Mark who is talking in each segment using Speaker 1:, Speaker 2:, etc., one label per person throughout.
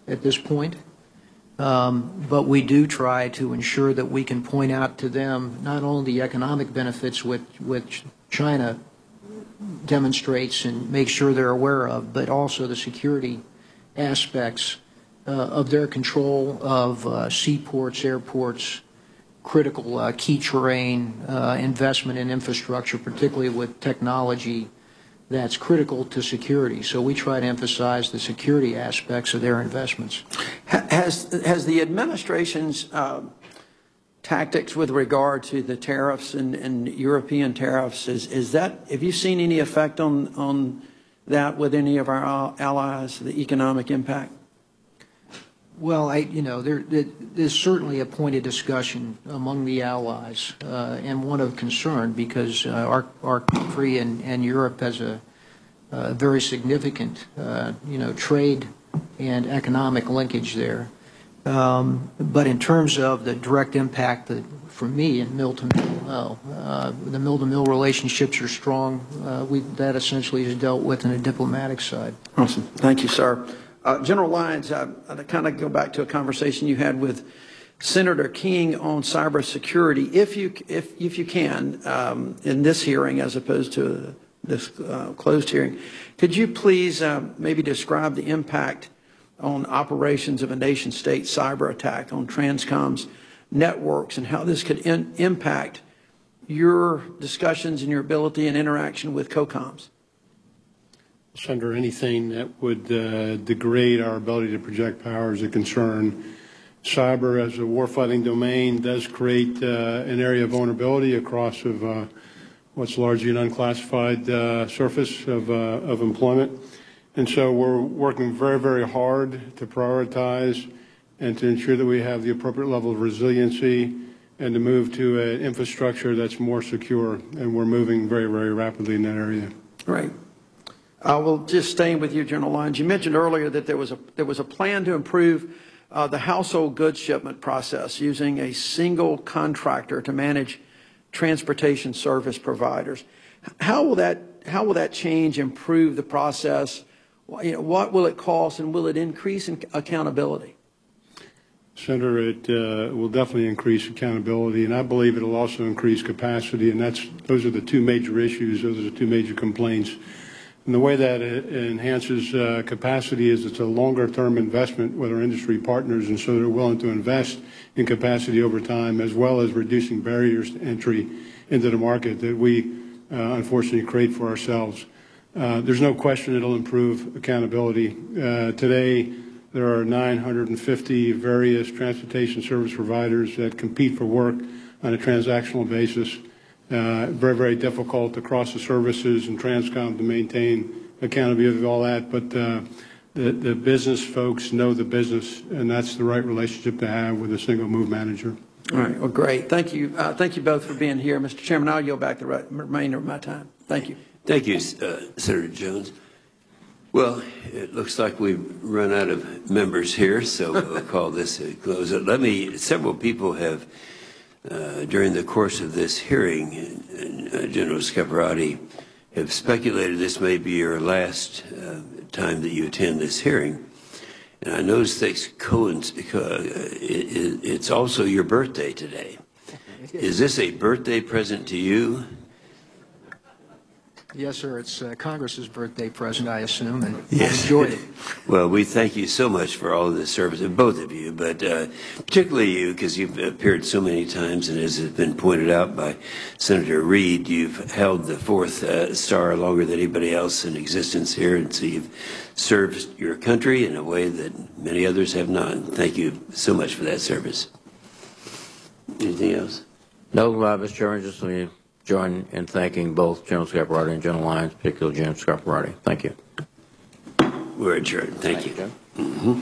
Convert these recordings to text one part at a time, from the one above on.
Speaker 1: at this point. But we do try to ensure that we can point out to them not only the economic benefits which China demonstrates and make sure they're aware of, but also the security aspects of their control of seaports, airports, critical key terrain, investment in infrastructure, particularly with technology that's critical to security. So we try to emphasize the security aspects of their investments.
Speaker 2: Has the administration's tactics with regard to the tariffs and European tariffs, have you seen any effect on that with any of our allies, the economic impact?
Speaker 1: Well, there's certainly a point of discussion among the allies and one of concern because our country and Europe has a very significant, trade and economic linkage there. But in terms of the direct impact for me in mill-to-mill, the mill-to-mill relationships are strong. That essentially is dealt with in a diplomatic side.
Speaker 2: Awesome. Thank you, sir. General Lyons, I kind of go back to a conversation you had with Senator King on cybersecurity. If you can, in this hearing as opposed to this closed hearing, could you please maybe describe the impact on operations of a nation-state cyber attack on Transcom's networks and how this could impact your discussions and your ability and interaction with COCOMs?
Speaker 3: Senator, anything that would degrade our ability to project power is a concern. Cyber as a warfighting domain does create an area of vulnerability across of what's largely an unclassified surface of employment. And so we're working very, very hard to prioritize and to ensure that we have the appropriate level of resiliency and to move to an infrastructure that's more secure. And we're moving very, very rapidly in that area.
Speaker 2: Right. Well, just staying with you, General Lyons, you mentioned earlier that there was a plan to improve the household goods shipment process using a single contractor to manage transportation service providers. How will that change improve the process? What will it cost, and will it increase accountability?
Speaker 3: Senator, it will definitely increase accountability, and I believe it will also increase capacity, and those are the two major issues. Those are the two major complaints. And the way that it enhances capacity is it's a longer-term investment with our industry partners, and so they're willing to invest in capacity over time, as well as reducing barriers to entry into the market that we unfortunately create for ourselves. There's no question it'll improve accountability. Today, there are 950 various transportation service providers that compete for work on a transactional basis. Very, very difficult across the services and Transcom to maintain accountability of all that, but the business folks know the business, and that's the right relationship to have with a single move manager.
Speaker 2: All right. Well, great. Thank you. Thank you both for being here. Mr. Chairman, I'll yield back the remainder of my time. Thank you.
Speaker 4: Thank you, Senator Jones. Well, it looks like we've run out of members here, so we'll call this a close. Several people have, during the course of this hearing, General Scaparrotti, have speculated this may be your last time that you attend this hearing. And I noticed it's also your birthday today. Is this a birthday present to you?
Speaker 1: Yes, sir. It's Congress's birthday present, I assume, and yes. Enjoyed it.
Speaker 4: Well, we thank you so much for all of this service, both of you, but particularly you, because you've appeared so many times, and as has been pointed out by Senator Reid, you've held the fourth star longer than anybody else in existence here, and so you've served your country in a way that many others have not. Thank you so much for that service. Anything else?
Speaker 5: No, Mr. Chairman, just let me join in thanking both General Scaparrotti and General Lyons, particularly General Scaparrotti. Thank you.
Speaker 4: We're adjourned. Thank you. Mm-hmm.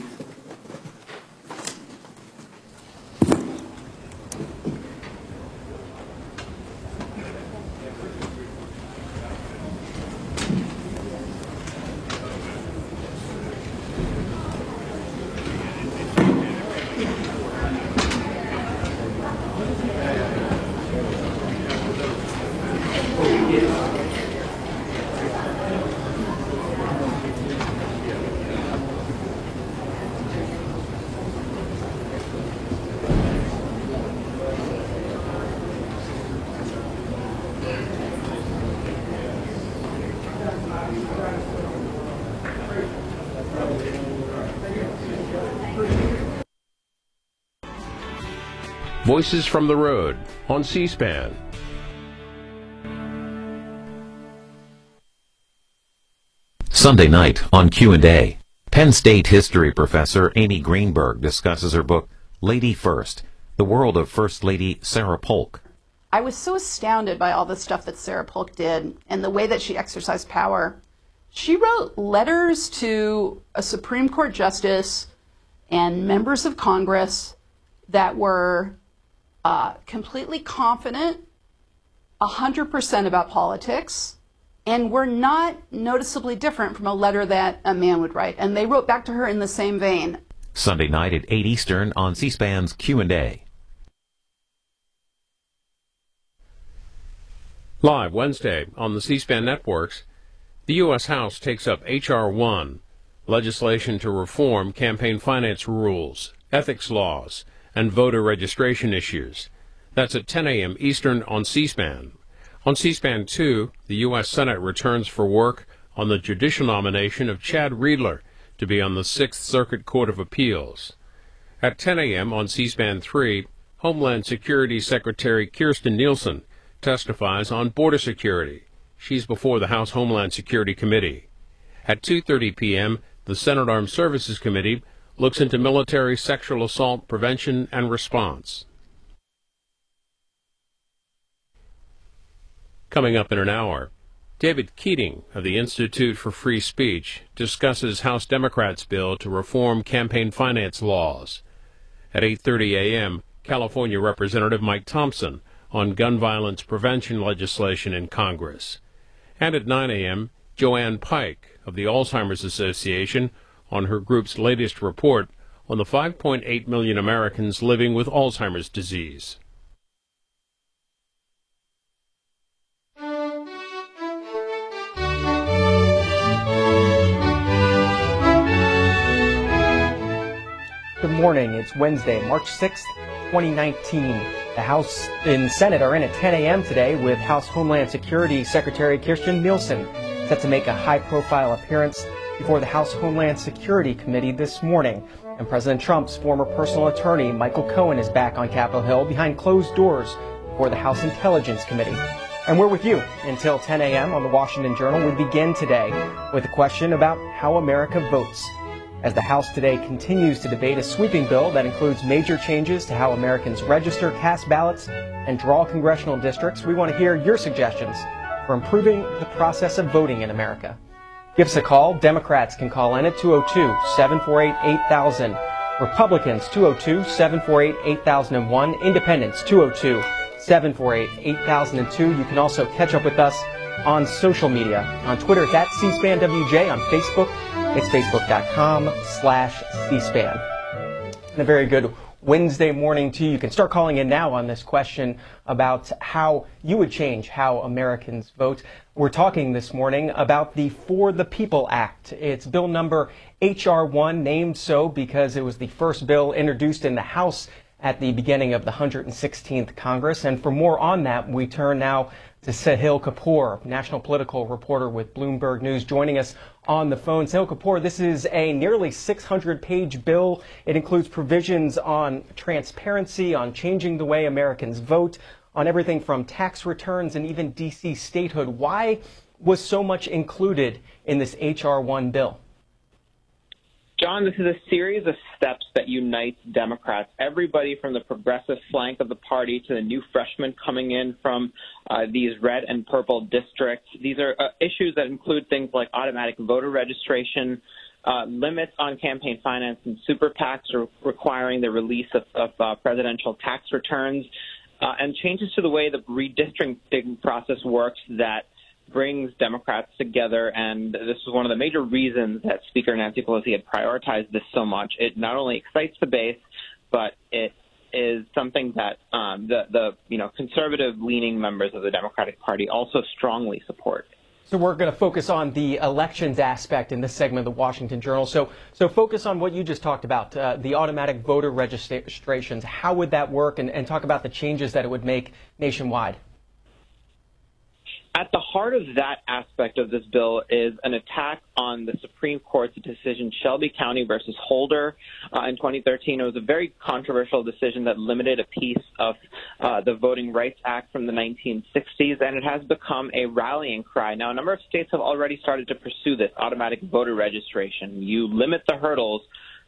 Speaker 6: Voices from the Road on C-SPAN.
Speaker 7: Sunday night on Q&A, Penn State history professor Amy Greenberg discusses her book, Lady First, The World of First Lady Sarah Polk.
Speaker 8: I was so astounded by all the stuff that Sarah Polk did and the way that she exercised power. She wrote letters to a Supreme Court justice and members of Congress that were completely confident, 100% about politics, and were not noticeably different from a letter that a man would write. And they wrote back to her in the same vein.
Speaker 7: Sunday night at 8 Eastern on C-SPAN's Q&A.
Speaker 6: Live Wednesday on the C-SPAN networks, the U.S. House takes up H.R. 1, legislation to reform campaign finance rules, ethics laws, and voter registration issues. That's at 10 a.m. Eastern on C-SPAN. On C-SPAN 2, the U.S. Senate returns for work on the judicial nomination of Chad Riedler to be on the Sixth Circuit Court of Appeals. At 10 a.m. on C-SPAN 3, Homeland Security Secretary Kirstjen Nielsen testifies on border security. She's before the House Homeland Security Committee. At 2:30 p.m., the Senate Armed Services Committee looks into military sexual assault prevention and response. Coming up in an hour, David Keating of the Institute for Free Speech discusses House Democrats' bill to reform campaign finance laws. At 8:30 a.m., California Representative Mike Thompson on gun violence prevention legislation in Congress. And at 9 a.m., Joanne Pike of the Alzheimer's Association on her group's latest report on the 5.8 million Americans living with Alzheimer's disease.
Speaker 9: Good morning. It's Wednesday, March 6th, 2019. The House and Senate are in at 10 a.m. today with House Homeland Security Secretary Kirstjen Nielsen set to make a high-profile appearance before the House Homeland Security Committee this morning. And President Trump's former personal attorney, Michael Cohen, is back on Capitol Hill behind closed doors before the House Intelligence Committee. And we're with you until 10 a.m. on the Washington Journal. We begin today with a question about how America votes. As the House today continues to debate a sweeping bill that includes major changes to how Americans register, cast ballots, and draw congressional districts, we want to hear your suggestions for improving the process of voting in America. Give us a call. Democrats can call in at 202-748-8000. Republicans, 202-748-8001. Independents, 202-748-8002. You can also catch up with us on social media. On Twitter, it's at CSpanWJ. On Facebook, it's facebook.com/CSPAN. And a very good Wednesday morning to you. You can start calling in now on this question about how you would change how Americans vote. We're talking this morning about the For the People Act. It's bill number H.R. 1, named so because it was the first bill introduced in the House at the beginning of the 116th Congress. And for more on that, we turn now to Sahil Kapoor, national political reporter with Bloomberg News, joining us on the phone. Sahil Kapoor, this is a nearly 600-page bill. It includes provisions on transparency, on changing the way Americans vote, on everything from tax returns and even D.C. statehood. Why was so much included in this H.R. 1 bill?
Speaker 10: John, this is a series of steps that unites Democrats, everybody from the progressive flank of the party to the new freshmen coming in from these red and purple districts. These are issues that include things like automatic voter registration, limits on campaign finance and super PACs requiring the release of presidential tax returns, and changes to the way the redistricting process works that brings Democrats together, and this was one of the major reasons that Speaker Nancy Pelosi had prioritized this so much. It not only excites the base, but it is something that the conservative-leaning members of the Democratic Party also strongly support.
Speaker 9: So we're going to focus on the elections aspect in this segment of the Washington Journal. So focus on what you just talked about, the automatic voter registrations. How would that work, and talk about the changes that it would make nationwide?
Speaker 10: At the heart of that aspect of this bill is an attack on the Supreme Court's decision, Shelby County versus Holder, in 2013. It was a very controversial decision that limited a piece of the Voting Rights Act from the 1960s, and it has become a rallying cry. Now, a number of states have already started to pursue this automatic voter registration. You limit the hurdles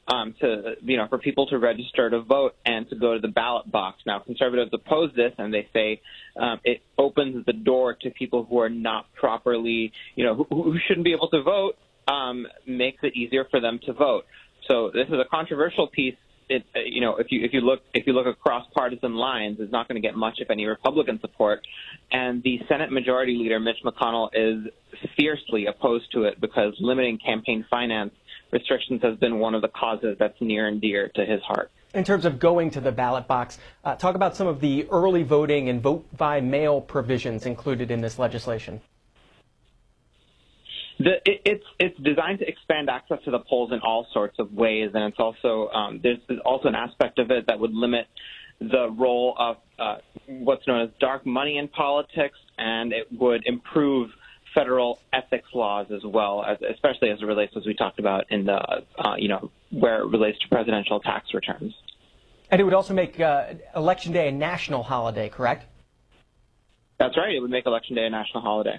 Speaker 10: for people to register to vote and to go to the ballot box. Now, conservatives oppose this, and they say it opens the door to people who are not properly, who shouldn't be able to vote, makes it easier for them to vote. So this is a controversial piece. If you look across partisan lines, it's not going to get much, if any, Republican support. And the Senate Majority Leader, Mitch McConnell, is fiercely opposed to it because limiting campaign finance restrictions has been one of the causes that's near and dear to his heart.
Speaker 9: In terms of going to the ballot box, talk about some of the early voting and vote by mail provisions included in this legislation.
Speaker 10: It's designed to expand access to the polls in all sorts of ways, and it's also there's also an aspect of it that would limit the role of what's known as dark money in politics, and it would improve federal ethics laws as well, especially as it relates, as we talked about, in the where it relates to presidential tax returns.
Speaker 9: And it would also make Election Day a national holiday, correct?
Speaker 10: That's right. It would make Election Day a national holiday.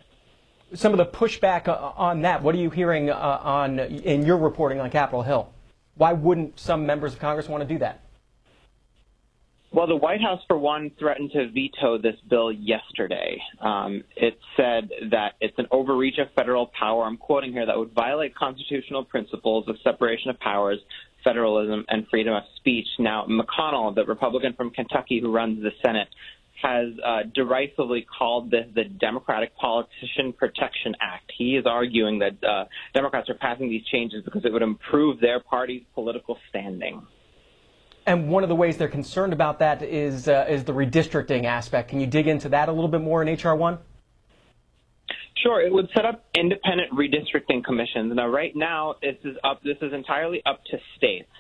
Speaker 9: Some of the pushback on that, what are you hearing in your reporting on Capitol Hill? Why wouldn't some members of Congress want to do that?
Speaker 10: Well, the White House, for one, threatened to veto this bill yesterday. It said that it's an overreach of federal power, I'm quoting here, that would violate constitutional principles of separation of powers, federalism, and freedom of speech. Now, McConnell, the Republican from Kentucky who runs the Senate, has derisively called this the Democratic Politician Protection Act. He is arguing that Democrats are passing these changes because it would improve their party's political standing.
Speaker 9: And one of the ways they're concerned about that is the redistricting aspect. Can you dig into that a little bit more in H.R. 1?
Speaker 10: Sure. It would set up independent redistricting commissions. Now, right now, this is entirely up to states.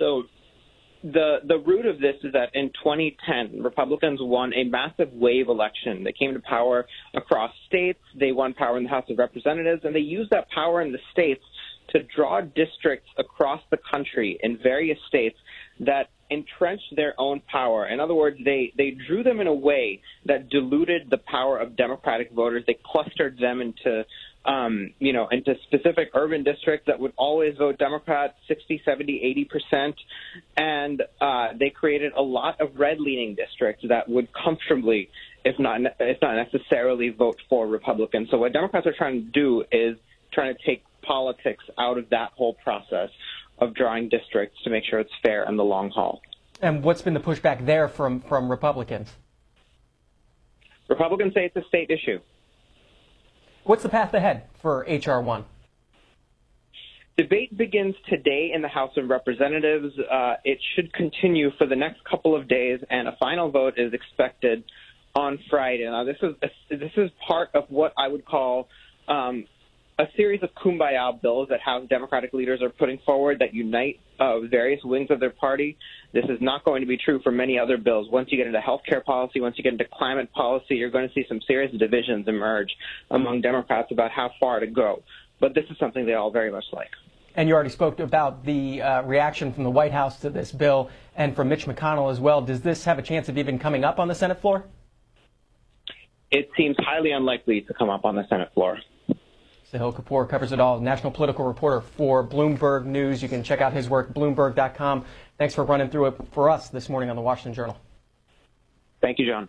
Speaker 10: So the root of this is that in 2010, Republicans won a massive wave election. They came to power across states. They won power in the House of Representatives, and they used that power in the states to draw districts across the country in various states that entrenched their own power. In other words, they drew them in a way that diluted the power of Democratic voters. They clustered them into specific urban districts that would always vote Democrat, 60, 70, 80%. And they created a lot of red-leaning districts that would comfortably, if not necessarily, vote for Republicans. So what Democrats are trying to do is trying to take politics out of that whole process of drawing districts to make sure it's fair in the long haul.
Speaker 9: And what's been the pushback there from Republicans?
Speaker 10: Republicans say it's a state issue.
Speaker 9: What's the path ahead for H.R. 1?
Speaker 10: Debate begins today in the House of Representatives. It should continue for the next couple of days, and a final vote is expected on Friday. Now, this is part of what I would call a series of kumbaya bills that House Democratic leaders are putting forward that unite various wings of their party. This is not going to be true for many other bills. Once you get into healthcare policy, once you get into climate policy, you're going to see some serious divisions emerge among Democrats about how far to go. But this is something they all very much like.
Speaker 9: And you already spoke about the reaction from the White House to this bill and from Mitch McConnell as well. Does this have a chance of even coming up on the Senate floor?
Speaker 10: It seems highly unlikely to come up on the Senate floor.
Speaker 9: Sahil Kapoor covers it all, national political reporter for Bloomberg News. You can check out his work, Bloomberg.com. Thanks for running through it for us this morning on the Washington Journal.
Speaker 10: Thank you, John.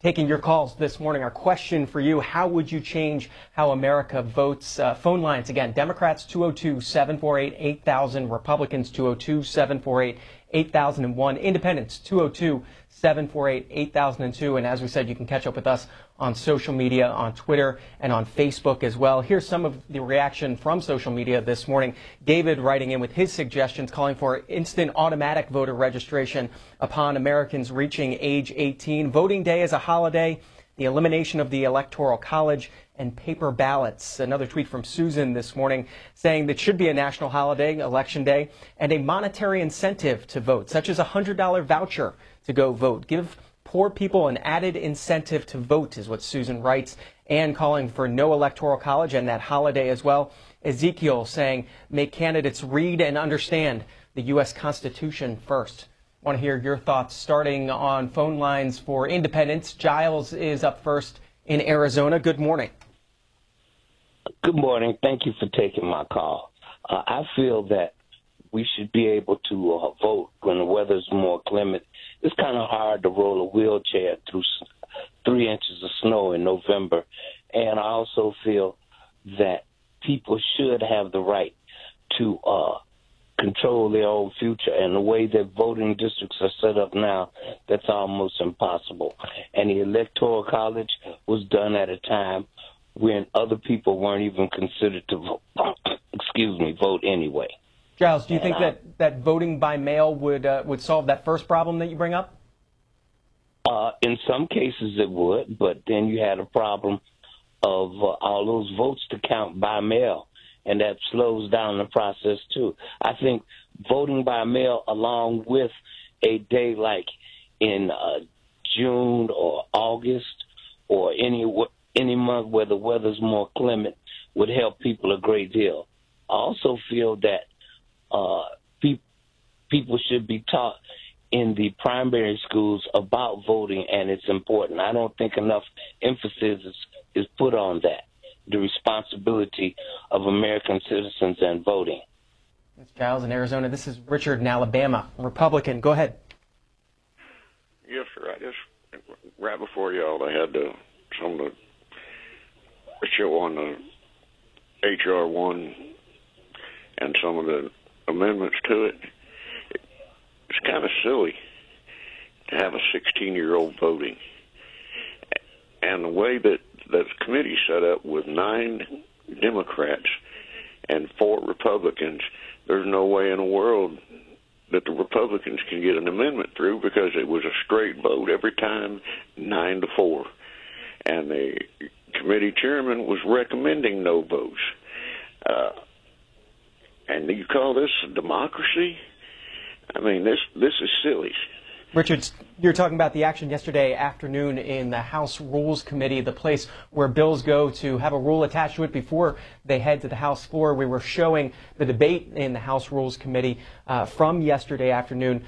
Speaker 9: Taking your calls this morning, our question for you, how would you change how America votes? Phone lines, again, Democrats 202-748-8000, Republicans 202-748-8001, Independents 202-748-8002. And as we said, you can catch up with us on social media, on Twitter, and on Facebook as well. Here's some of the reaction from social media this morning. David writing in with his suggestions, calling for instant automatic voter registration upon Americans reaching age 18. Voting day is a holiday. The elimination of the Electoral College and paper ballots. Another tweet from Susan this morning saying that should be a national holiday, Election Day, and a monetary incentive to vote, such as a $100 voucher to go vote. Give poor people an added incentive to vote is what Susan writes. and calling for no electoral college and that holiday as well. Ezekiel saying, make candidates read and understand the U.S. Constitution first. I want to hear your thoughts starting on phone lines for independents. Giles is up first in Arizona. Good morning.
Speaker 11: Good morning. Thank you for taking my call. I feel that we should be able to vote when the weather's more clement. It's kind of hard to roll a wheelchair through 3 inches of snow in November. And I also feel that people should have the right to control their own future. And the way that voting districts are set up now, that's almost impossible. And the Electoral College was done at a time when other people weren't even considered to vote, vote anyway.
Speaker 9: Giles, do you think that voting by mail would solve that first problem that you bring up?
Speaker 11: In some cases it would, but then you had a problem of all those votes to count by mail, and that slows down the process too. I think voting by mail, along with a day like in June or August or any month where the weather's more clement, would help people a great deal. I also feel that people should be taught in the primary schools about voting, and it's important. I don't think enough emphasis is put on that, the responsibility of American citizens and voting.
Speaker 9: It's Giles in Arizona. This is Richard in Alabama, Republican. Go ahead.
Speaker 12: Yes, sir. I just, right before y'all, they had some of the show on the H.R. 1 and some of the amendments to it. It's kind of silly to have a 16-year-old voting. And the way that the committee's set up with 9 Democrats and 4 Republicans, there's no way in the world that the Republicans can get an amendment through, because it was a straight vote every time, 9-4. And the committee chairman was recommending no votes. And you call this a democracy? I mean, this is silly.
Speaker 9: Richard, you're talking about the action yesterday afternoon in the House Rules Committee, the place where bills go to have a rule attached to it before they head to the House floor. We were showing the debate in the House Rules Committee from yesterday afternoon,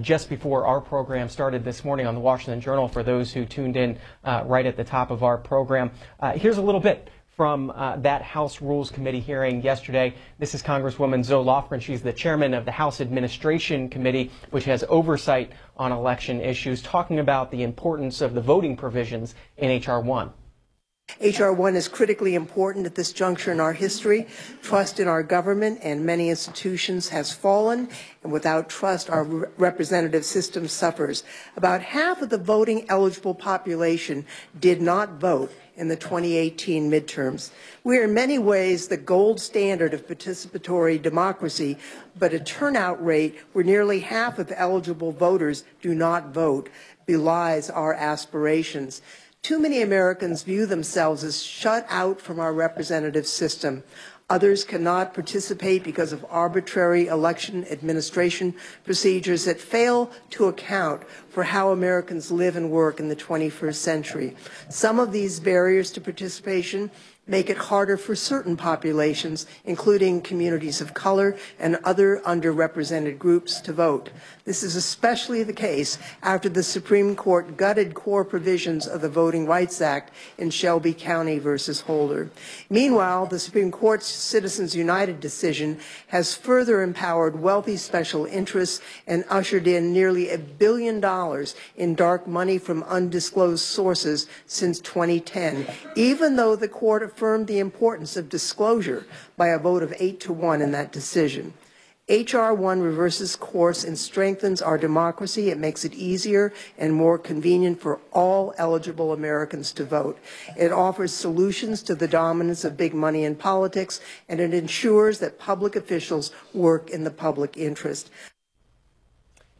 Speaker 9: just before our program started this morning on the Washington Journal, for those who tuned in right at the top of our program. Here's a little bit from that House Rules Committee hearing yesterday. This is Congresswoman Zoe Lofgren. She's the chairman of the House Administration Committee, which has oversight on election issues, talking about the importance of the voting provisions in H.R. 1.
Speaker 13: H.R. 1 is critically important at this juncture in our history. Trust in our government and many institutions has fallen, and without trust, our representative system suffers. About half of the voting eligible population did not vote in the 2018 midterms. We are in many ways the gold standard of participatory democracy, but a turnout rate where nearly half of eligible voters do not vote belies our aspirations. Too many Americans view themselves as shut out from our representative system. Others cannot participate because of arbitrary election administration procedures that fail to account for how Americans live and work in the 21st century. Some of these barriers to participation make it harder for certain populations, including communities of color and other underrepresented groups, to vote. This is especially the case after the Supreme Court gutted core provisions of the Voting Rights Act in Shelby County versus Holder. Meanwhile, the Supreme Court's Citizens United decision has further empowered wealthy special interests and ushered in nearly $1 billion in dark money from undisclosed sources since 2010, even though the court affirmed the importance of disclosure by a vote of 8-1 in that decision. H.R. 1 reverses course and strengthens our democracy. It makes it easier and more convenient for all eligible Americans to vote. It offers solutions to the dominance of big money in politics, and it ensures that public officials work in the public interest.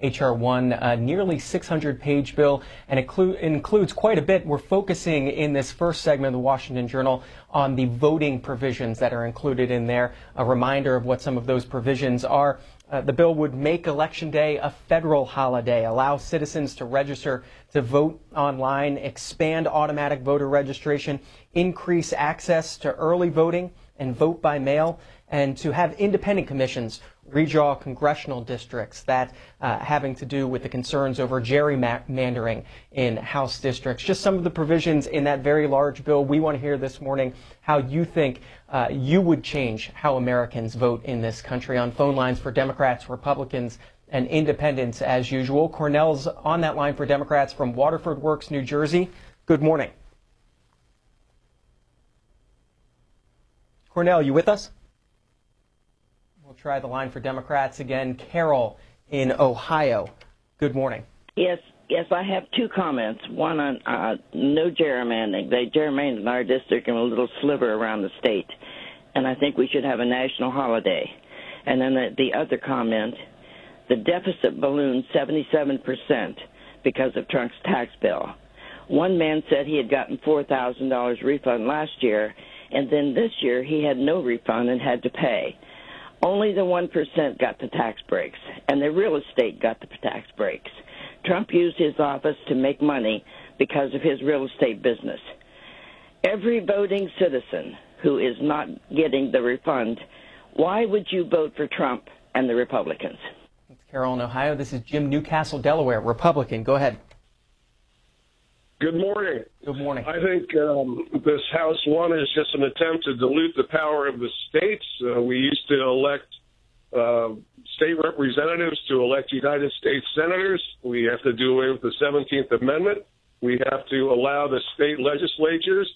Speaker 9: H.R. 1, a nearly 600-page bill, and it includes quite a bit. We're focusing in this first segment of the Washington Journal on the voting provisions that are included in there. A reminder of what some of those provisions are. The bill would make Election Day a federal holiday, allow citizens to register to vote online, expand automatic voter registration, increase access to early voting and vote by mail, and to have independent commissions redraw congressional districts, that having to do with the concerns over gerrymandering in House districts. Just some of the provisions in that very large bill. We want to hear this morning how you think you would change how Americans vote in this country. On phone lines for Democrats, Republicans, and Independents as usual. Cornell's on that line for Democrats from Waterford Works, New Jersey. Good morning. Cornell, you with us? We'll try the line for Democrats again. Carol in Ohio. Good morning.
Speaker 14: Yes, I have two comments. One on no gerrymandering. They gerrymandered in our district and a little sliver around the state. And I think we should have a national holiday. And then the other comment, the deficit ballooned 77% because of Trump's tax bill. One man said he had gotten $4,000 refund last year, and then this year he had no refund and had to pay. Only the 1% got the tax breaks, and the real estate got the tax breaks. Trump used his office to make money because of his real estate business. Every voting citizen who is not getting the refund, why would you vote for Trump and the Republicans?
Speaker 9: It's Carol in Ohio. This is Jim, Newcastle, Delaware, Republican. Go ahead.
Speaker 15: Good morning.
Speaker 9: Good morning.
Speaker 15: I think this House one is just an attempt to dilute the power of the states. We used to elect state representatives to elect United States senators. We have to do away with the 17th Amendment. We have to allow the state legislatures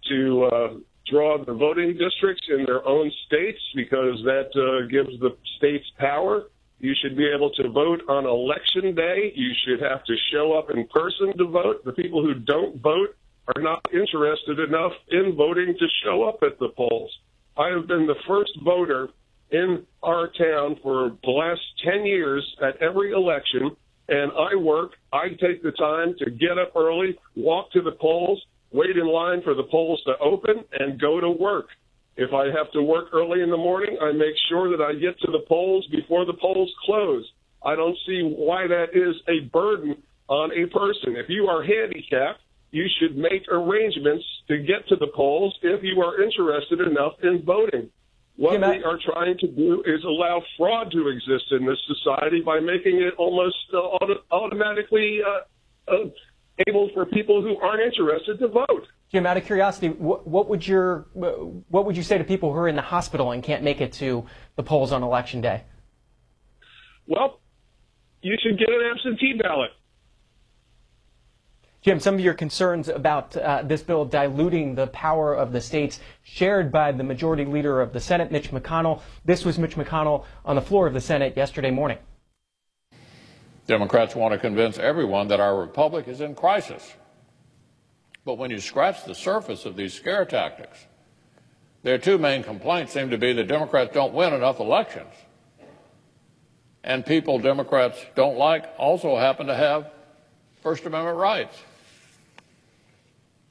Speaker 15: to draw the voting districts in their own states, because that gives the states power. You should be able to vote on Election Day. You should have to show up in person to vote. The people who don't vote are not interested enough in voting to show up at the polls. I have been the first voter in our town for the last 10 years at every election, and I take the time to get up early, walk to the polls, wait in line for the polls to open, and go to work. If I have to work early in the morning, I make sure that I get to the polls before the polls close. I don't see why that is a burden on a person. If you are handicapped, you should make arrangements to get to the polls if you are interested enough in voting. What we are trying to do is allow fraud to exist in this society by making it almost automatically able for people who aren't interested to vote.
Speaker 9: Jim, out of curiosity, what would you say to people who are in the hospital and can't make it to the polls on Election Day?
Speaker 15: Well, you should get an absentee ballot.
Speaker 9: Jim, some of your concerns about this bill diluting the power of the states shared by the majority leader of the Senate, Mitch McConnell. This was Mitch McConnell on the floor of the Senate yesterday morning.
Speaker 16: Democrats want to convince everyone that our republic is in crisis. But when you scratch the surface of these scare tactics, their two main complaints seem to be that Democrats don't win enough elections. And people Democrats don't like also happen to have First Amendment rights.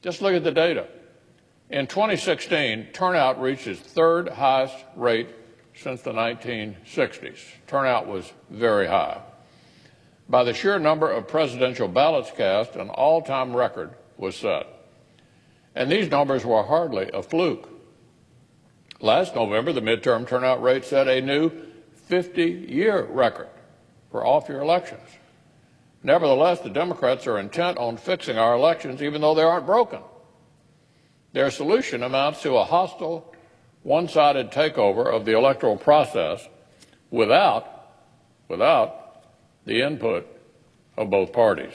Speaker 16: Just look at the data. In 2016, turnout reached its third highest rate since the 1960s. Turnout was very high. By the sheer number of presidential ballots cast, an all-time record was set. And these numbers were hardly a fluke. Last November, the midterm turnout rate set a new 50-year record for off-year elections. Nevertheless, the Democrats are intent on fixing our elections even though they aren't broken. Their solution amounts to a hostile, one-sided takeover of the electoral process without the input of both parties.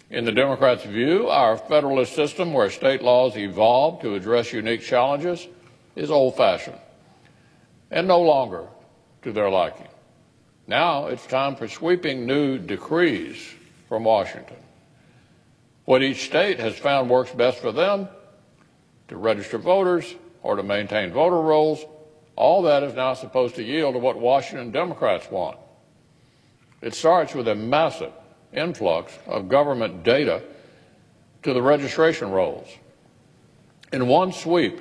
Speaker 16: In the Democrats' view, our federalist system, where state laws evolve to address unique challenges, is old-fashioned and no longer to their liking. Now it's time for sweeping new decrees from Washington. What each state has found works best for them, to register voters or to maintain voter rolls, all that is now supposed to yield to what Washington Democrats want. It starts with a massive influx of government data to the registration rolls. In one sweep,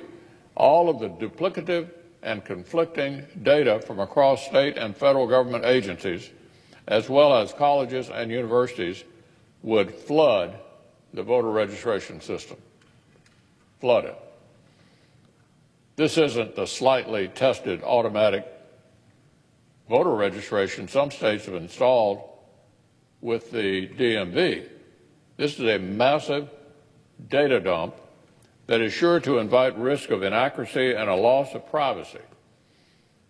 Speaker 16: all of the duplicative and conflicting data from across state and federal government agencies, as well as colleges and universities, would flood the voter registration system. Flood it. This isn't the slightly tested automatic voter registration some states have installed with the DMV. This is a massive data dump that is sure to invite risk of inaccuracy and a loss of privacy.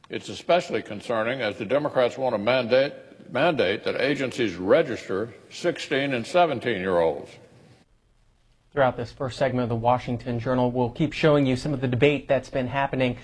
Speaker 16: It's especially concerning as the Democrats want to mandate that agencies register 16 and 17-year-olds.
Speaker 9: Throughout this first segment of the Washington Journal, we'll keep showing you some of the debate that's been happening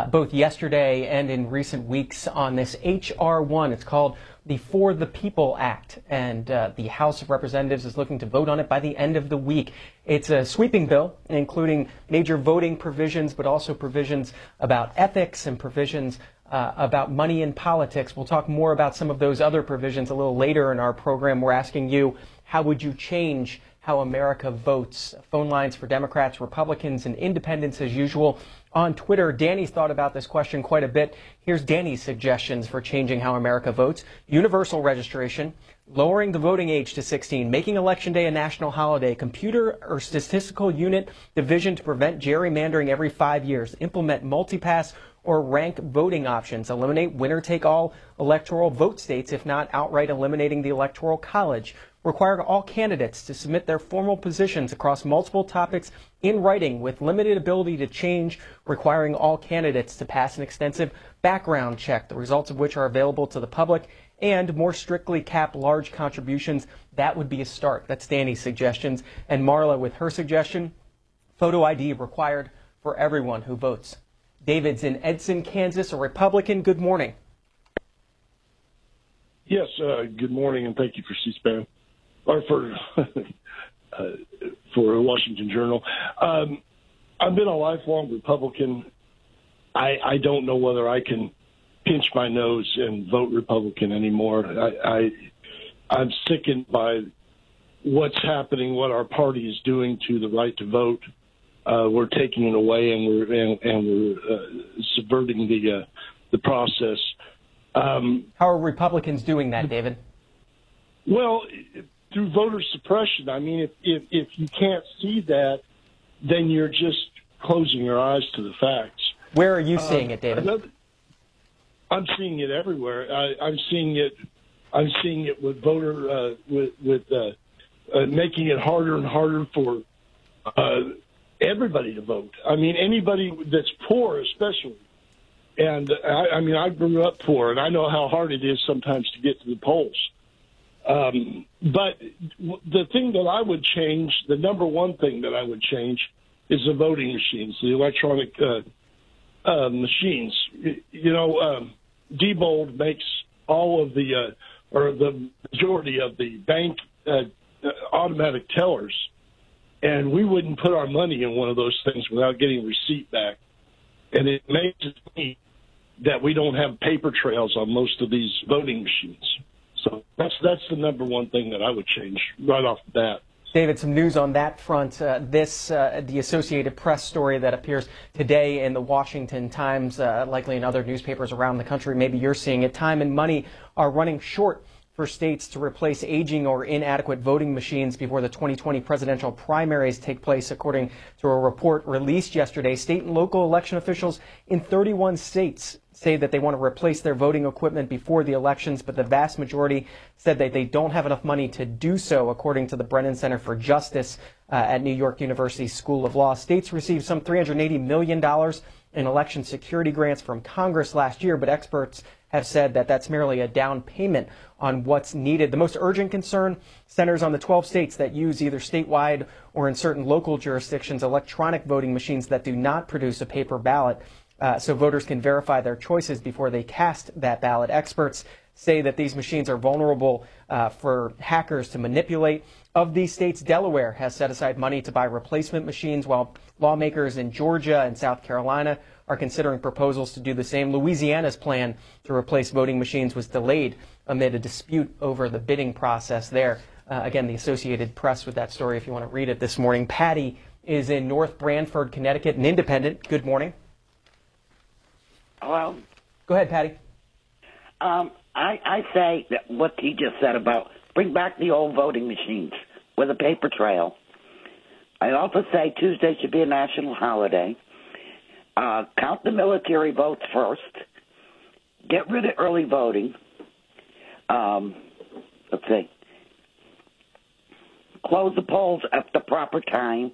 Speaker 9: both yesterday and in recent weeks on this H.R. 1. It's called the For the People Act, and the House of Representatives is looking to vote on it by the end of the week. It's a sweeping bill, including major voting provisions, but also provisions about ethics and provisions about money in politics. We'll talk more about some of those other provisions a little later in our program. We're asking you, how would you change how America votes? Phone lines for Democrats, Republicans, and independents as usual. On Twitter, Danny's thought about this question quite a bit. Here's Danny's suggestions for changing how America votes. Universal registration, lowering the voting age to 16, making Election Day a national holiday, computer or statistical unit division to prevent gerrymandering every 5 years, implement multi-pass or rank voting options, eliminate winner-take-all electoral vote states, if not outright eliminating the Electoral College, require all candidates to submit their formal positions across multiple topics in writing with limited ability to change, requiring all candidates to pass an extensive background check, the results of which are available to the public, and more strictly cap large contributions. That would be a start. That's Danny's suggestions. And Marla with her suggestion, photo ID required for everyone who votes. David's in Edson, Kansas, a Republican. Good morning.
Speaker 17: Yes, good morning, and thank you for C-SPAN, or for Washington Journal. I've been a lifelong Republican. I don't know whether I can pinch my nose and vote Republican anymore. I'm sickened by what's happening, what our party is doing to the right to vote. We're taking it away, and we're subverting the process.
Speaker 9: How are Republicans doing that, David?
Speaker 17: Well, through voter suppression. I mean, if you can't see that, then you're just closing your eyes to the facts.
Speaker 9: Where are you seeing it, David?
Speaker 17: I'm seeing it everywhere. I'm seeing it with voter making it harder and harder for everybody to vote. I mean, anybody that's poor, especially. And I mean, I grew up poor, and I know how hard it is sometimes to get to the polls. But the thing that I would change, the number one thing that I would change, is the voting machines, the electronic machines. You know, Diebold makes all of the, or the majority of the bank automatic tellers, and we wouldn't put our money in one of those things without getting a receipt back. And it amazes me that we don't have paper trails on most of these voting machines. So that's the number one thing that I would change right off the bat.
Speaker 9: David, some news on that front. The Associated Press story that appears today in the Washington Times, likely in other newspapers around the country. Maybe you're seeing it. Time and money are running short for states to replace aging or inadequate voting machines before the 2020 presidential primaries take place, according to a report released yesterday. State and local election officials in 31 states say that they want to replace their voting equipment before the elections, but the vast majority said that they don't have enough money to do so, according to the Brennan Center for Justice at New York University School of Law. States received some $380 million in election security grants from Congress last year, but experts have said that that's merely a down payment on what's needed. The most urgent concern centers on the 12 states that use either statewide or in certain local jurisdictions electronic voting machines that do not produce a paper ballot, so voters can verify their choices before they cast that ballot. Experts say that these machines are vulnerable for hackers to manipulate. Of these states, Delaware has set aside money to buy replacement machines, while lawmakers in Georgia and South Carolina are considering proposals to do the same. Louisiana's plan to replace voting machines was delayed amid a dispute over the bidding process there. Again, the Associated Press with that story if you want to read it this morning. Patty is in North Branford, Connecticut, an independent. Good morning.
Speaker 18: Well,
Speaker 9: go ahead, Patty.
Speaker 18: I say that what he just said about bring back the old voting machines with a paper trail. I also say Tuesday should be a national holiday. Count the military votes first. Get rid of early voting. Let's see. Close the polls at the proper time.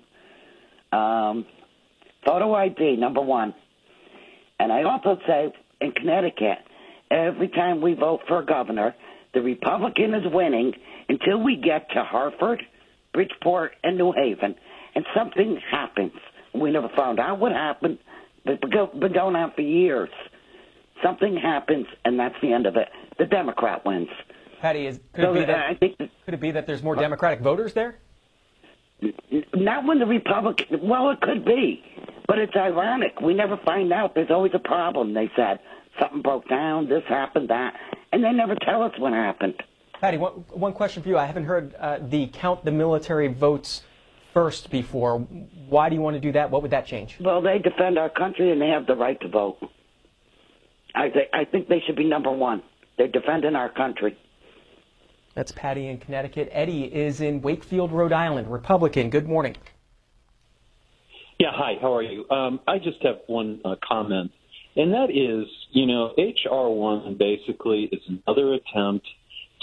Speaker 18: Photo ID, number one. And I also say in Connecticut, every time we vote for a governor, the Republican is winning until we get to Hartford, Bridgeport, and New Haven. And something happens. We never found out what happened. It's been going on for years. Something happens, and that's the end of it. The Democrat wins.
Speaker 9: Patty, could it be that there's more Democratic voters there?
Speaker 18: Not when the Republican, well, it could be, but it's ironic. We never find out. There's always a problem, they said. Something broke down, this happened, that, and they never tell us what happened.
Speaker 9: Patty, one question for you. I haven't heard the count the military votes first before. Why do you want to do that? What would that change?
Speaker 18: Well, they defend our country and they have the right to vote. I think they should be number one. They're defending our country.
Speaker 9: That's Patty in Connecticut. Eddie is in Wakefield, Rhode Island, Republican. Good morning.
Speaker 19: Yeah, hi, how are you? I just have one comment, and that is, H.R. 1 basically is another attempt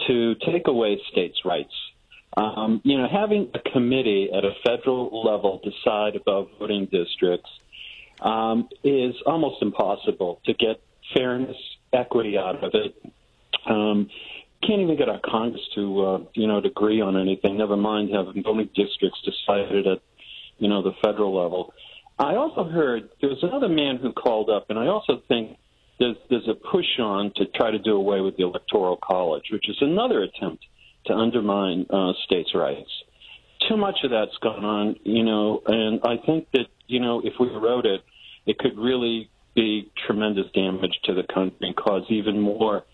Speaker 19: to take away states' rights. Having a committee at a federal level decide about voting districts is almost impossible to get fairness, equity out of it. Can't even get our Congress to, to agree on anything, never mind having voting districts decided at, the federal level. I also heard there was another man who called up, and I also think there's a push on to try to do away with the Electoral College, which is another attempt to undermine states' rights. Too much of that's gone on, and I think that, if we wrote it, it could really be tremendous damage to the country and cause even more,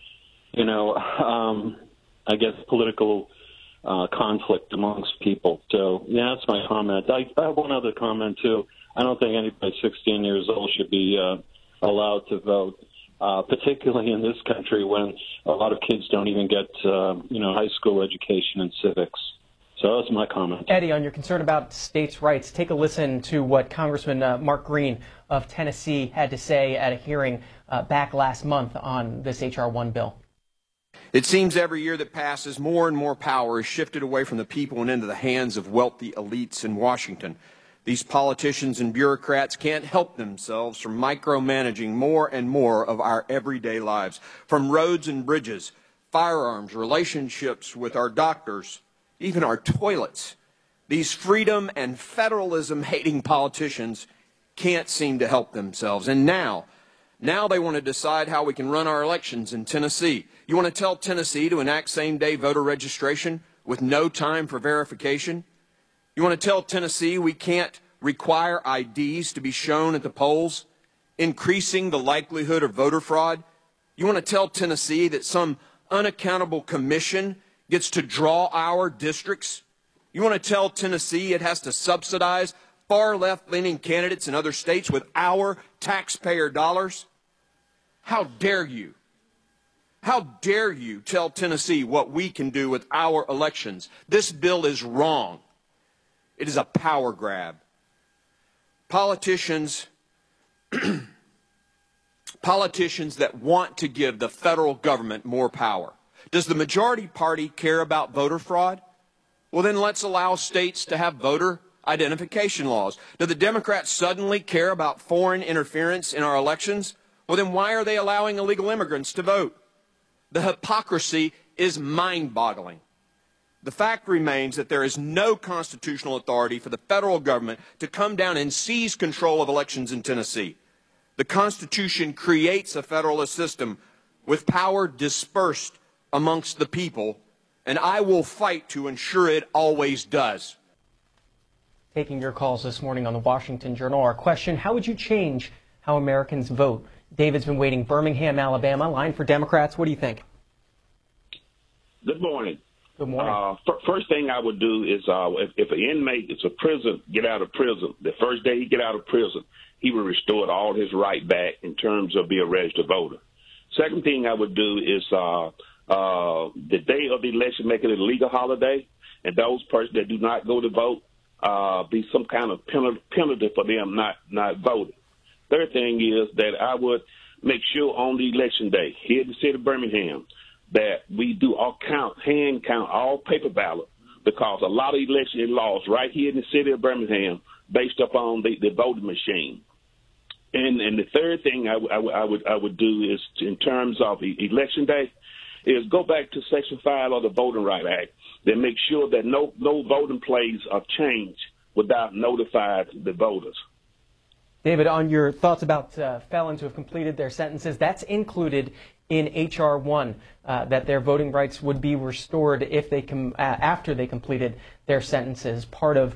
Speaker 19: I guess, political conflict amongst people. So, yeah, that's my comment. I have one other comment, too. I don't think anybody 16 years old should be allowed to vote, particularly in this country when a lot of kids don't even get, high school education and civics. So that's my comment.
Speaker 9: Eddie, on your concern about states' rights, take a listen to what Congressman Mark Green of Tennessee had to say at a hearing back last month on this H.R. 1 bill.
Speaker 20: It seems every year that passes, more and more power is shifted away from the people and into the hands of wealthy elites in Washington. These politicians and bureaucrats can't help themselves from micromanaging more and more of our everyday lives, from roads and bridges, firearms, relationships with our doctors, even our toilets. These freedom and federalism-hating politicians can't seem to help themselves. And now they want to decide how we can run our elections in Tennessee. You want to tell Tennessee to enact same-day voter registration with no time for verification? You want to tell Tennessee we can't require IDs to be shown at the polls, increasing the likelihood of voter fraud? You want to tell Tennessee that some unaccountable commission gets to draw our districts? You want to tell Tennessee it has to subsidize far left-leaning candidates in other states with our taxpayer dollars? How dare you? How dare you tell Tennessee what we can do with our elections? This bill is wrong. It is a power grab. Politicians that want to give the federal government more power. Does the majority party care about voter fraud? Well, then let's allow states to have voter identification laws. Do the Democrats suddenly care about foreign interference in our elections? Well, then why are they allowing illegal immigrants to vote? The hypocrisy is mind-boggling. The fact remains that there is no constitutional authority for the federal government to come down and seize control of elections in Tennessee. The Constitution creates a federalist system with power dispersed amongst the people, and I will fight to ensure it always does.
Speaker 9: Taking your calls this morning on the Washington Journal. Our question, how would you change how Americans vote? David's been waiting, Birmingham, Alabama, line for Democrats. What do you think?
Speaker 21: Good morning.
Speaker 9: Good morning.
Speaker 21: First thing I would do is if an inmate is a prison, get out of prison, the first day he get out of prison, he will restore all his right back in terms of being a registered voter. Second thing I would do is the day of the election, make it a legal holiday, and those persons that do not go to vote, be some kind of penalty for them not voting. Third thing is that I would make sure on the election day here in the city of Birmingham that we do hand count all paper ballots, because a lot of elections lost right here in the city of Birmingham based upon the voting machine. And the third thing I would do is, in terms of election day, is go back to Section 5 of the Voting Rights Act that make sure that no voting places are changed without notifying the voters.
Speaker 9: David, on your thoughts about felons who have completed their sentences, that's included in H.R. 1, that their voting rights would be restored if they after they completed their sentences. Part of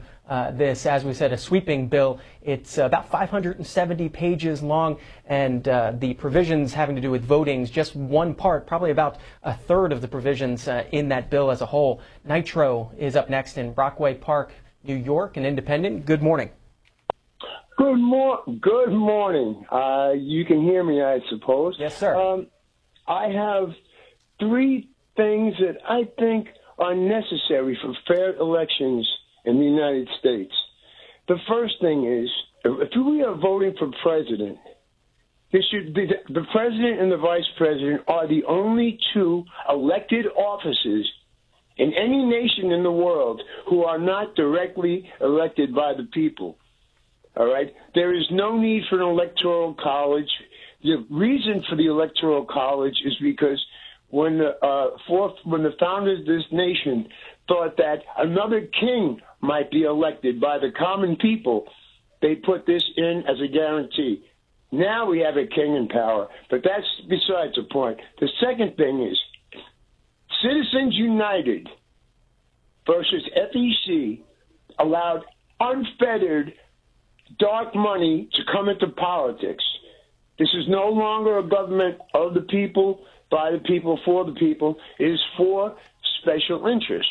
Speaker 9: this, as we said, a sweeping bill. It's about 570 pages long, and the provisions having to do with voting is just one part, probably about a third of the provisions in that bill as a whole. Nitro is up next in Brockway Park, New York, an independent. Good morning.
Speaker 22: Good morning. You can hear me, I suppose.
Speaker 9: Yes, sir.
Speaker 22: I have three things that I think are necessary for fair elections in the United States. The first thing is, if we are voting for president, there should be the president and the vice president are the only two elected offices in any nation in the world who are not directly elected by the people. All right? There is no need for an electoral college. The reason for the electoral college is because when the founders of this nation thought that another king might be elected by the common people, they put this in as a guarantee. Now we have a king in power, but that's besides the point. The second thing is Citizens United versus FEC allowed unfettered dark money to come into politics. This is no longer a government of the people, by the people, for the people. It is for special interests.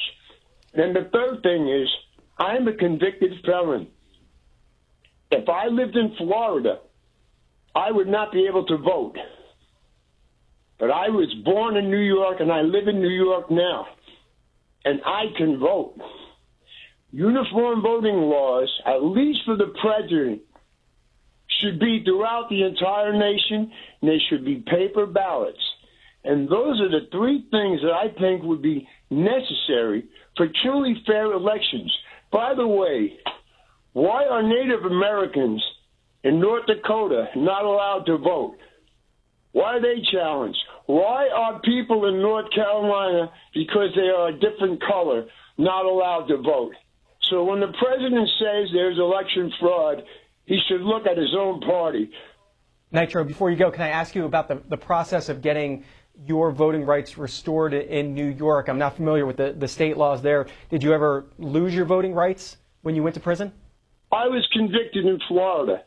Speaker 22: Then the third thing is, I'm a convicted felon. If I lived in Florida, I would not be able to vote. But I was born in New York, and I live in New York now, and I can vote. Uniform voting laws, at least for the president, should be throughout the entire nation, and they should be paper ballots. And those are the three things that I think would be necessary for truly fair elections. By the way, why are Native Americans in North Dakota not allowed to vote? Why are they challenged? Why are people in North Carolina, because they are a different color, not allowed to vote? So when the president says there's election fraud, he should look at his own party.
Speaker 9: Nitro, before you go, can I ask you about the process of getting your voting rights restored in New York? I'm not familiar with the state laws there. Did you ever lose your voting rights when you went to prison?
Speaker 22: I was convicted in Florida.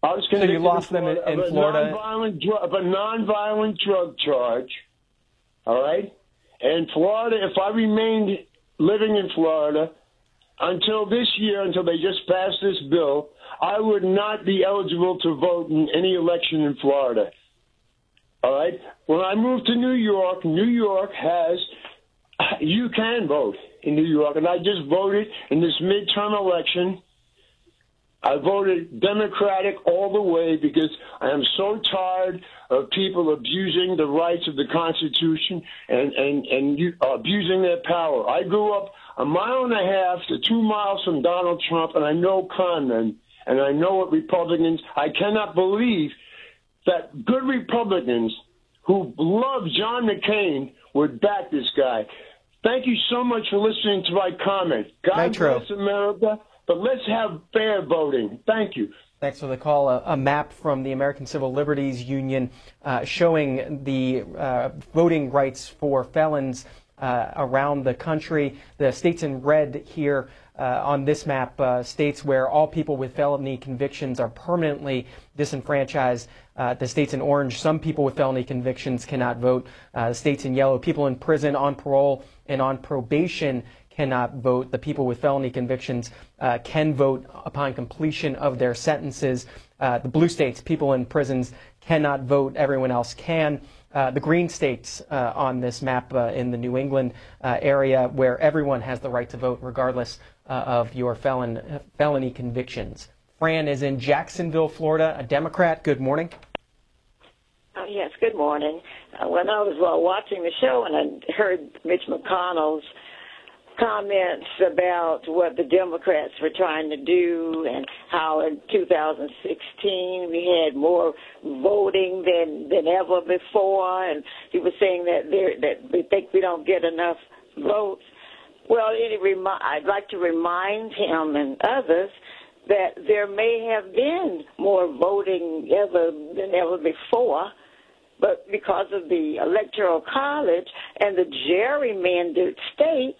Speaker 22: I was convicted
Speaker 9: so you lost them in Florida?
Speaker 22: Of a nonviolent drug charge, all right? And Florida, if I remained living in Florida until this year, until they just passed this bill, I would not be eligible to vote in any election in Florida. All right? When I moved to New York has, you can vote in New York. And I just voted in this midterm election. I voted Democratic all the way because I am so tired of people abusing the rights of the Constitution and abusing their power. I grew up 1.5 miles to 2 miles from Donald Trump, and I know con men, and I know what Republicans. I cannot believe that good Republicans who love John McCain would back this guy. Thank you so much for listening to my comment. God bless America, but let's have fair voting. Thank you.
Speaker 9: Thanks for the call. A map from the American Civil Liberties Union showing the voting rights for felons around the country. The states in red here on this map, states where all people with felony convictions are permanently disenfranchised. The states in orange, some people with felony convictions cannot vote. The states in yellow, people in prison, on parole, and on probation cannot vote. The people with felony convictions can vote upon completion of their sentences. The blue states, people in prisons, cannot vote. Everyone else can. The green states on this map in the New England area, where everyone has the right to vote regardless of your felony convictions. Fran is in Jacksonville, Florida, a Democrat. Good morning.
Speaker 2: Yes, good morning. When I was watching the show and I heard Mitch McConnell's comments about what the Democrats were trying to do and how in 2016 we had more voting than ever before, and he was saying that we think we don't get enough votes. Well, I'd like to remind him and others that there may have been more voting than ever before, but because of the Electoral College and the gerrymandered states,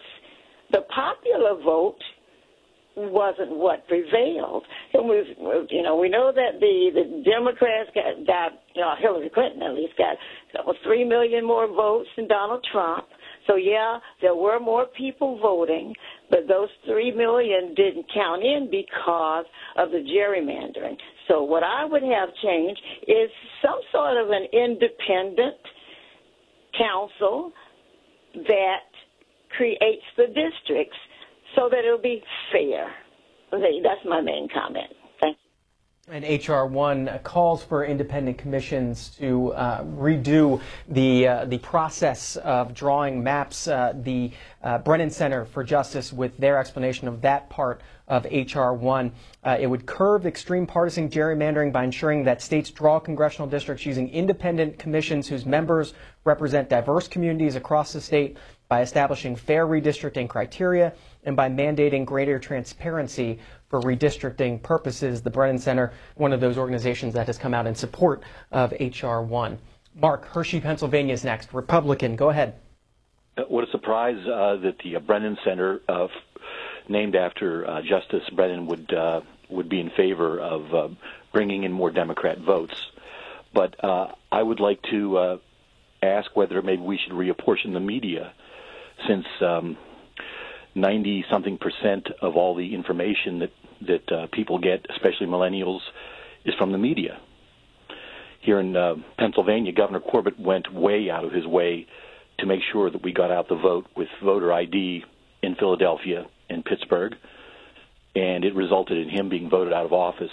Speaker 2: the popular vote wasn't what prevailed. And we know that the Democrats got Hillary Clinton at least got 3 million more votes than Donald Trump. So, yeah, there were more people voting, but those 3 million didn't count in because of the gerrymandering. So what I would have changed is some sort of an independent council that creates the districts so that it'll be fair. That's my main comment. Thank you.
Speaker 9: And H.R. 1 calls for independent commissions to redo the process of drawing maps. The Brennan Center for Justice, with their explanation of that part of H.R. 1, it would curb extreme partisan gerrymandering by ensuring that states draw congressional districts using independent commissions whose members represent diverse communities across the state, by establishing fair redistricting criteria, and by mandating greater transparency for redistricting purposes. The Brennan Center, one of those organizations that has come out in support of H.R. 1. Mark, Hershey, Pennsylvania is next. Republican, go ahead.
Speaker 3: What a surprise that the Brennan Center, named after Justice Brennan, would be in favor of bringing in more Democrat votes. But I would like to ask whether maybe we should reapportion the media, since 90-something% of all the information that people get, especially millennials, is from the media. Here in Pennsylvania, Governor Corbett went way out of his way to make sure that we got out the vote with voter ID in Philadelphia and Pittsburgh, and it resulted in him being voted out of office.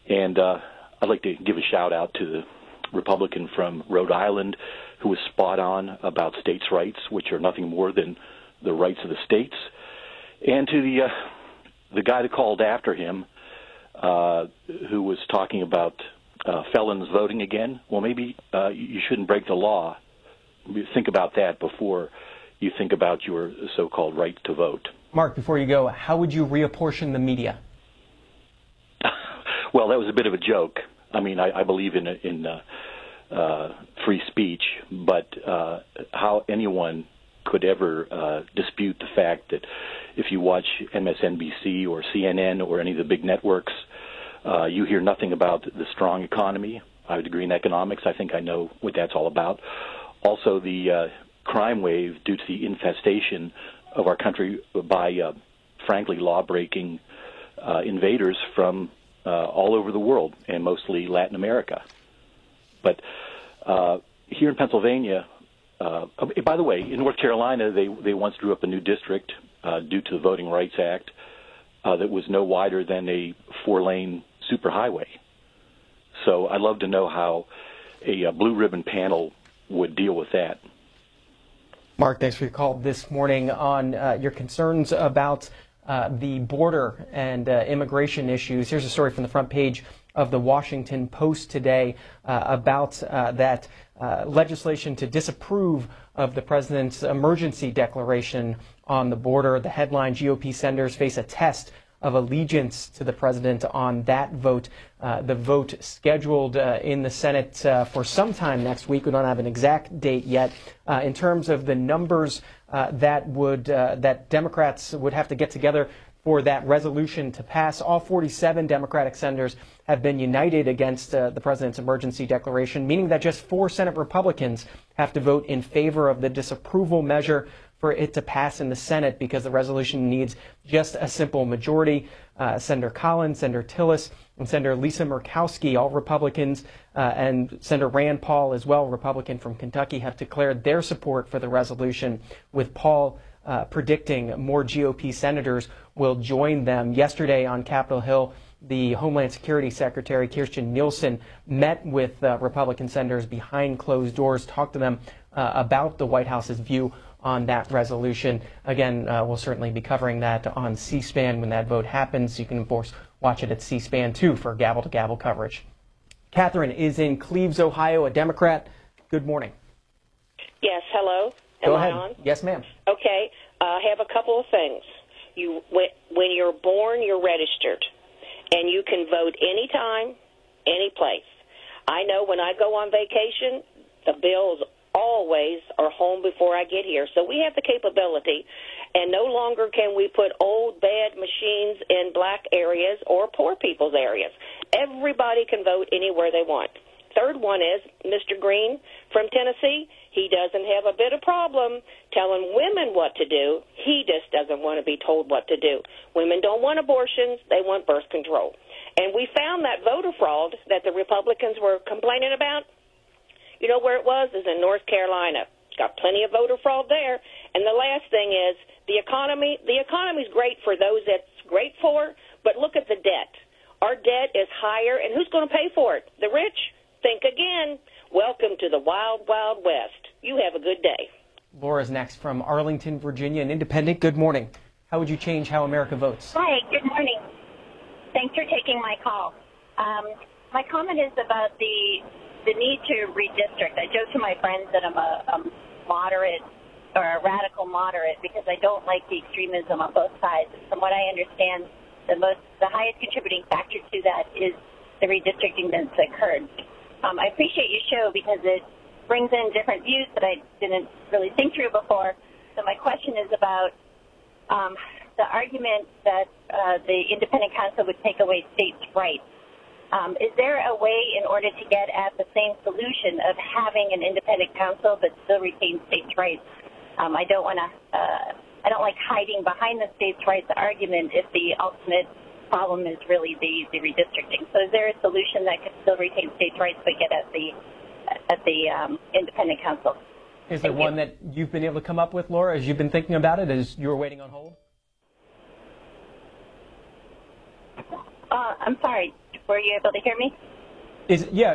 Speaker 3: And I'd like to give a shout-out to the Republican from Rhode Island who was spot on about states' rights, which are nothing more than the rights of the states, and to the guy that called after him, who was talking about felons voting again. Well, maybe you shouldn't break the law. Think about that before you think about your so-called right to vote.
Speaker 9: Mark, before you go, how would you reapportion the media?
Speaker 3: Well, that was a bit of a joke. I mean, I believe in free speech, but how anyone could ever dispute the fact that if you watch MSNBC or CNN or any of the big networks, you hear nothing about the strong economy. I have a degree in economics. I think I know what that's all about. Also, the crime wave due to the infestation of our country by, frankly, law-breaking invaders from all over the world, and mostly Latin America. But here in Pennsylvania, by the way, in North Carolina, they once drew up a new district due to the Voting Rights Act that was no wider than a 4-lane superhighway. So I'd love to know how a blue ribbon panel would deal with that.
Speaker 9: Mark, thanks for your call this morning on your concerns about the border and immigration issues. Here's a story from the front page of the Washington Post today about that legislation to disapprove of the president's emergency declaration on the border. The headline, GOP senators face a test of allegiance to the president on that vote. The vote scheduled in the Senate for sometime next week. We don't have an exact date yet. In terms of the numbers that Democrats would have to get together for that resolution to pass. All 47 Democratic senators have been united against the president's emergency declaration, meaning that just 4 Senate Republicans have to vote in favor of the disapproval measure for it to pass in the Senate, because the resolution needs just a simple majority. Senator Collins, Senator Tillis, and Senator Lisa Murkowski, all Republicans, and Senator Rand Paul, as well, Republican from Kentucky, have declared their support for the resolution, with Paul predicting more GOP senators will join them. Yesterday on Capitol Hill, the Homeland Security Secretary, Kirstjen Nielsen, met with Republican senators behind closed doors, talked to them about the White House's view on that resolution. Again, we'll certainly be covering that on C-SPAN when that vote happens. You can, of course, watch it at C-SPAN, too, for gavel-to-gavel coverage. Catherine is in Cleves, Ohio, a Democrat. Good morning.
Speaker 1: Yes, hello.
Speaker 9: Go
Speaker 1: Am
Speaker 9: ahead.
Speaker 1: I on?
Speaker 9: Yes, ma'am.
Speaker 1: Okay. I have a couple of things. When you're born, you're registered, and you can vote anytime, any place. I know when I go on vacation, the bills always are home before I get here. So we have the capability, and no longer can we put old, bad machines in black areas or poor people's areas. Everybody can vote anywhere they want. Third one is Mr. Green from Tennessee. He doesn't have a bit of problem telling women what to do. He just doesn't want to be told what to do. Women don't want abortions. They want birth control. And we found that voter fraud that the Republicans were complaining about. You know where it was? Is in North Carolina. Got plenty of voter fraud there. And the last thing is the economy. The economy's great for those that's great for, but look at the debt. Our debt is higher, and who's going to pay for it? The rich? Think again. Welcome to the wild, wild west. You have a good day.
Speaker 9: Laura's next from Arlington, Virginia, an independent. Good morning. How would you change how America votes?
Speaker 5: Hi, good morning. Thanks for taking my call. My comment is about the need to redistrict. I joke to my friends that I'm a moderate or a radical moderate because I don't like the extremism on both sides. From what I understand, the highest contributing factor to that is the redistricting that's occurred. I appreciate your show because it brings in different views that I didn't really think through before. So my question is about the argument that the independent council would take away states' rights. Is there a way in order to get at the same solution of having an independent council but still retain states' rights? I don't like hiding behind the states' rights argument if the ultimate problem is really the redistricting. So is there a solution that could still retain states' rights but get at the independent council?
Speaker 9: Is there one that you've been able to come up with, Laura, as you've been thinking about it, as you were waiting on hold?
Speaker 5: I'm sorry. Were you able to hear me?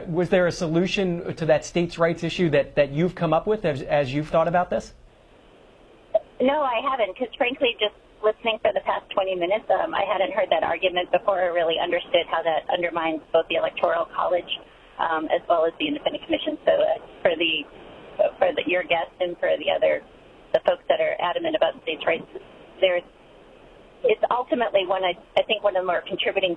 Speaker 9: Was there a solution to that states' rights issue that you've come up with as you've thought about this?
Speaker 5: No, I haven't, because frankly, just listening for the past 20 minutes, I hadn't heard that argument before I really understood how that undermines both the Electoral College as well as the Independent Commission. So for your guests and for the folks that are adamant about states' rights, it's ultimately I think one of the more contributing